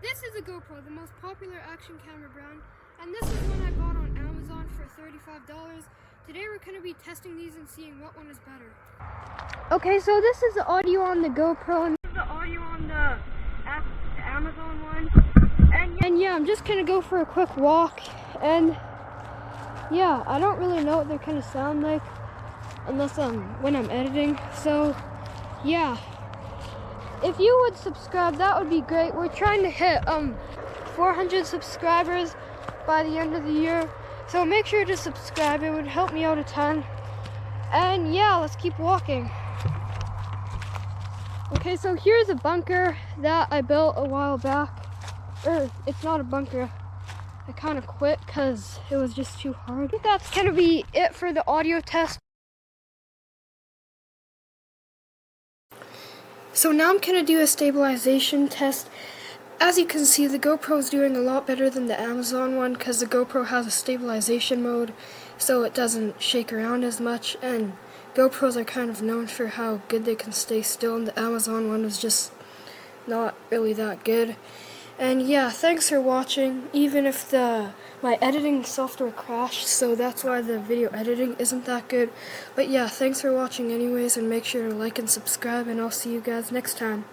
This is a GoPro, the most popular action camera brand, and this is one I bought on Amazon for $35. Today we're going to be testing these and seeing what one is better. Okay, so this is the audio on the GoPro, and this is the audio on the Amazon one. And yeah, I'm just going to go for a quick walk, and yeah, I don't really know what they're going to sound like unless when I'm editing, so yeah. If you would subscribe, that would be great. We're trying to hit 400 subscribers by the end of the year, so make sure to subscribe. It would help me out a ton. And yeah, let's keep walking. Okay, so here's a bunker that I built a while back. It's not a bunker. I kind of quit because it was just too hard. I think that's gonna be it for the audio test. So now I'm going to do a stabilization test. As you can see, the GoPro is doing a lot better than the Amazon one because the GoPro has a stabilization mode so it doesn't shake around as much, and GoPros are kind of known for how good they can stay still, and the Amazon one is just not really that good. And yeah, thanks for watching, even if my editing software crashed, so that's why the video editing isn't that good. But yeah, thanks for watching anyways, and make sure to like and subscribe, and I'll see you guys next time.